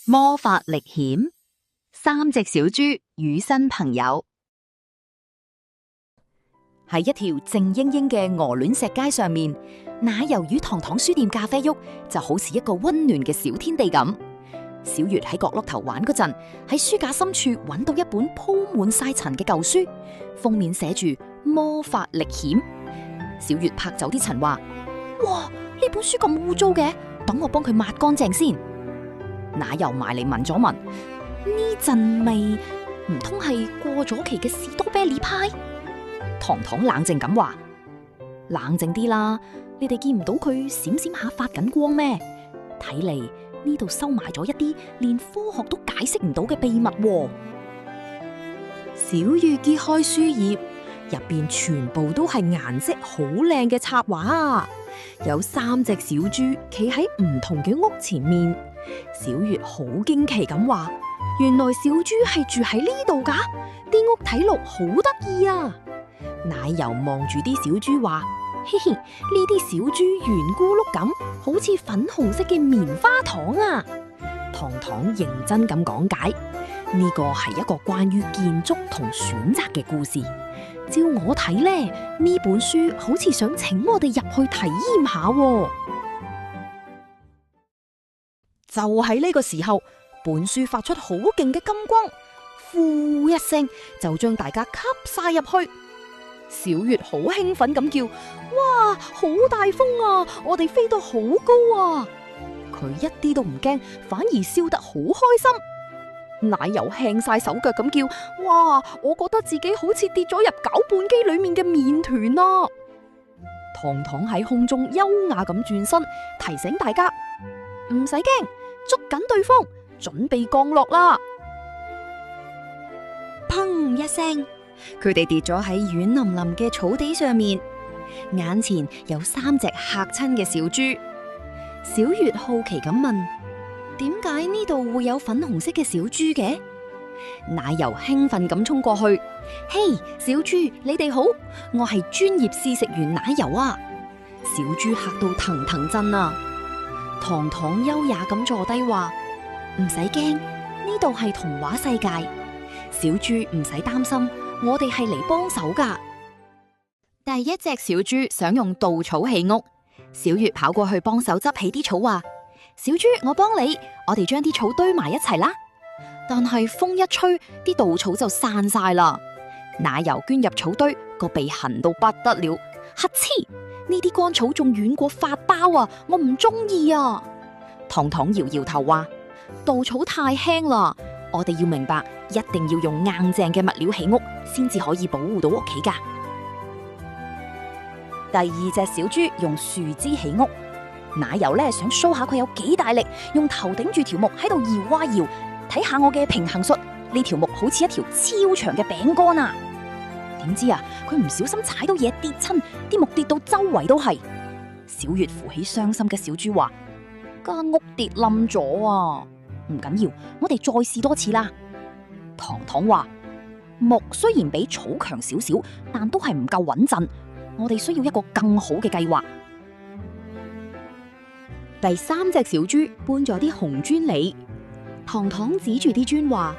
魔法歷險，三隻小豬與新朋友。喺一條靜英英嘅鵝卵石街上面，奶油與糖糖書店咖啡屋就好似一個溫暖嘅小天地咁。小月喺角落頭玩嗰陣，喺書架深處揾到一本鋪滿晒塵嘅舊書，封面寫住魔法歷險。小月拍走啲塵話：哇，呢本書咁污糟嘅，等我幫佢抹乾淨先。奶油埋嚟聞咗聞，呢陣味唔通係過咗期嘅士多啤梨派？糖糖冷靜咁話：冷靜啲啦，你哋見唔到佢閃閃下發緊光咩？睇嚟呢度收埋咗一啲連科學都解釋唔到嘅秘密喎。小月揭開書頁，入邊全部都係顏色好靚嘅插畫啊！有3隻小豬企喺唔同嘅屋前面。小月好驚奇咁話：原來小豬係住喺呢度噶，啲屋睇落好得意啊！奶油望住啲小豬話：嘻嘻，呢啲小豬圓咕碌咁，好似粉紅色嘅棉花糖啊！糖糖認真咁講解：呢個係一個關於建築同選擇嘅故事。照我睇呢本書好似想請我哋入去體驗下喎。就喺呢個時候，本書發出好勁嘅金光，呼一聲就將大家吸晒入去。小月好興奮咁叫：哇，好大風啊！我哋飛到好高啊！佢一啲都唔驚，反而笑得好開心。奶油輕晒手腳咁叫：哇，我覺得自己好似跌咗入攪拌機裏面嘅麵團啊！糖糖喺空中優雅咁轉身，提醒大家唔使驚，捉緊對方，準備降落啦！砰一聲，佢哋跌咗喺軟腍腍嘅草地上面，眼前有3隻嚇親嘅小豬。小月好奇咁問：點解呢度會有粉紅色嘅小豬嘅？奶油興奮咁衝過去：嘿，小豬，你哋好，我係專業試食員奶油啊！小豬嚇到騰騰震啊！糖糖優雅咁坐低話：唔使驚，呢度係童話世界，小豬唔使擔心，我哋係嚟幫手噶。第一隻小豬想用稻草起屋，小月跑過去幫手執起啲草話：小豬，我幫你，我哋將啲草堆埋一齊啦。但係風一吹，啲稻草就散晒啦。奶油捐入草堆，個鼻痕到不得了，乞嗤！呢啲乾草仲軟過發包啊！我唔中意啊！糖糖搖搖頭話：稻草太輕啦，我哋要明白，一定要用硬淨嘅物料起屋，先至可以保護到屋企噶。第2隻小豬用樹枝起屋，奶油咧想 show 下佢有幾大力，用頭頂住條木喺度搖啊搖，睇下我嘅平衡術。呢條木好似一條超長嘅餅乾啊！點知啊，佢唔小心踩到嘢跌親，啲木跌到周圍都係。小月扶起傷心嘅小豬話：間屋跌冧咗啊！唔緊要，我哋再試多次啦。糖糖話：木雖然比草強少少，但都係唔夠穩陣，我哋需要一個更好嘅計劃。第3隻小豬搬咗啲紅磚嚟，糖糖指住啲磚話：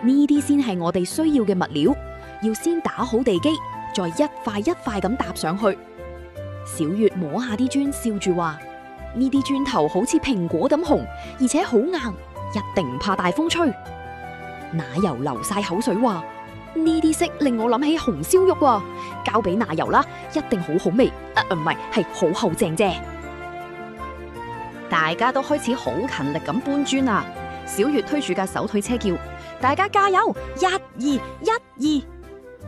呢啲先係我哋需要嘅物料。要先打好地基，再一塊一塊咁搭上去。小月摸下啲磚，笑住話：呢啲磚頭好似蘋果咁紅，而且好硬，一定唔怕大風吹。奶油流晒口水話：呢啲色令我諗起紅燒肉啊！交俾奶油啦，一定好好味。唔係，係好厚正啫。大家都開始好勤力咁搬磚啊！小月推住架手推車叫：大家加油！1、2、1、2。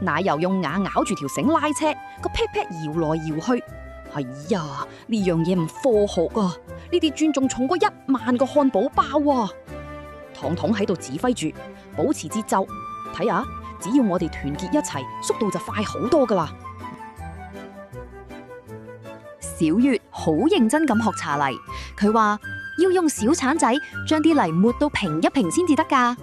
奶油用牙咬住條繩拉車，個 pat pat 搖來搖去。哎呀，呢樣嘢唔科學啊！呢啲磚仲重過1萬個漢堡包啊！糖糖喺度指揮住，保持節奏。睇下，只要我哋團結一齊，速度就快好多噶啦！小月好認真咁學茶泥，佢話要用小鏟仔將啲泥抹到平一平先至得噶。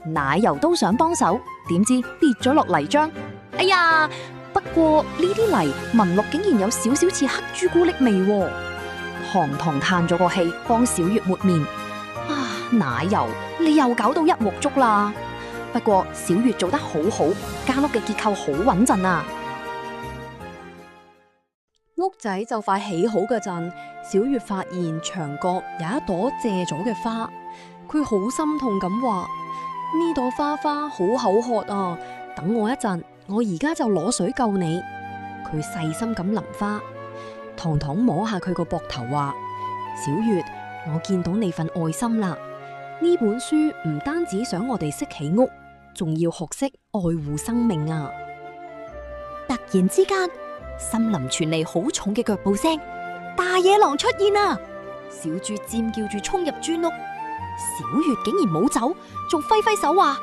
奶油都想幫手，點知跌咗落泥漿。哎呀！不過呢啲泥聞落竟然有少少似黑朱古力味喎。糖糖嘆咗個氣，幫小月抹面。啊，奶油，你又搞到一鑊粥啦。不過小月做得好好，間屋嘅結構好穩陣啊。屋仔就快起好嗰陣，小月發現牆角有一朵謝咗嘅花，佢好心痛咁話：呢朵花好口渴啊，等我一陣，我而家就攞水救你。佢細心咁淋花，糖糖摸下佢個膊頭話：小月，我見到你份愛心啦。呢本書唔單止想我哋識起屋，仲要學識愛護生命啊！突然之間，森林傳嚟好重嘅腳步聲，大野狼出現啦！小豬尖叫住衝入磚屋，小月竟然冇走，仲揮揮手話：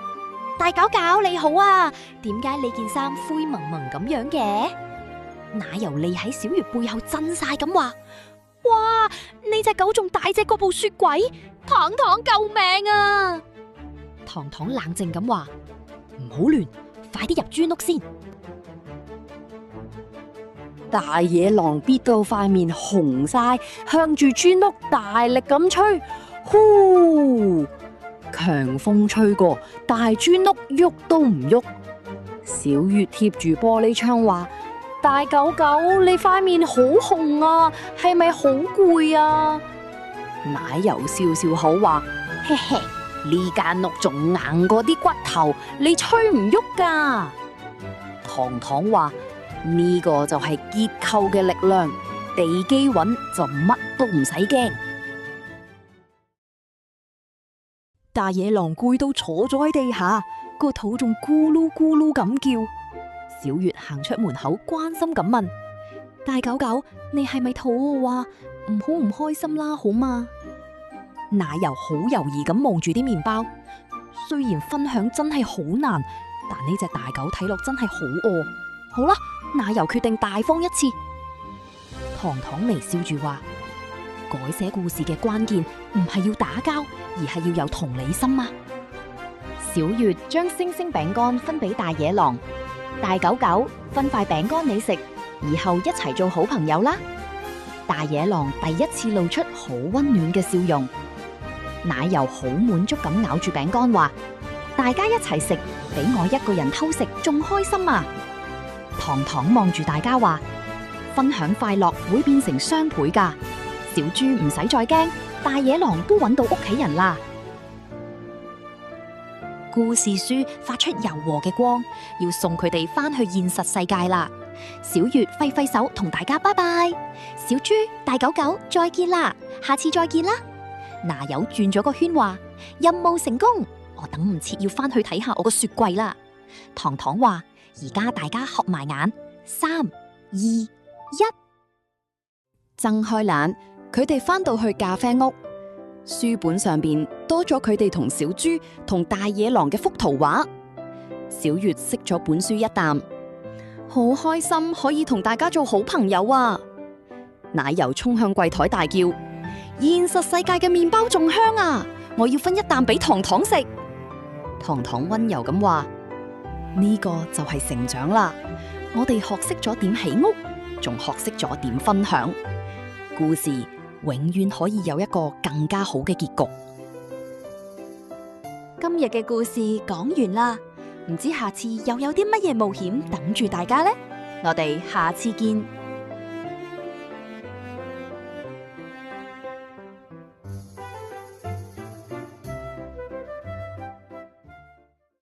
大狗狗你好啊，點解你件衫灰蒙蒙咁樣嘅？奶油匿喺小月背後震晒咁話：哇！呢隻狗仲大隻過部雪櫃，糖糖救命啊！糖糖冷靜咁話：唔好亂，快啲入磚屋先。大野狼憋到塊面紅晒，向住磚屋大力咁吹，呼！強風吹過，大磚屋喐都唔喐。小月貼住玻璃窗話：大狗狗，你塊面好紅啊，係咪好攰啊？奶油笑笑口話：嘿嘿，呢間屋仲硬過啲骨頭，你吹唔喐噶。糖糖話：呢個就係結構嘅力量，地基穩就乜都唔使驚。大野狼攰到坐咗喺地下，個肚仲咕嚕咕嚕咁叫。小月行出門口，關心咁問：大狗狗，你係咪肚餓啊？唔開心啦，好嗎？奶油好猶豫咁望住啲麵包，雖然分享真係好難，但呢隻大狗睇落真係好餓。好啦，奶油決定大方一次。糖糖微笑住話：改寫故事嘅關鍵唔係要打交，而係要有同理心啊！小月將星星餅乾分俾大野狼，大狗狗分塊餅乾你食，以後一齊做好朋友啦！大野狼第一次露出好溫暖嘅笑容，奶油好滿足咁咬住餅乾話：大家一齊食，比我一個人偷食仲開心啊！糖糖望住大家話：分享快樂會變成雙倍噶，小豬唔使再驚，大野狼都揾到屋企人啦。故事書發出柔和嘅光，要送佢哋返去現實世界啦。小月揮揮手同大家拜拜，小豬、大狗狗再見啦，下次再見啦。奶油轉咗個圈話：任務成功，我等唔切要返去睇下我個雪櫃啦。糖糖話：而家大家合埋眼，3、2、1，睜開眼，佢哋返到去咖啡屋，書本上邊多咗佢哋同小豬同大野狼嘅幅圖畫。小月食咗本書一啖，好開心可以同大家做好朋友啊！奶油衝向櫃台大叫：現實世界嘅麵包仲香啊！我要分一啖俾糖糖食。糖糖溫柔咁話：呢個就係成長啦，我哋學識咗點起屋，仲學識咗點分享。故事永遠可以有一個更加好嘅結局。今日嘅故事講完啦，唔知下次又有啲乜嘢冒險等住大家呢？我哋下次見。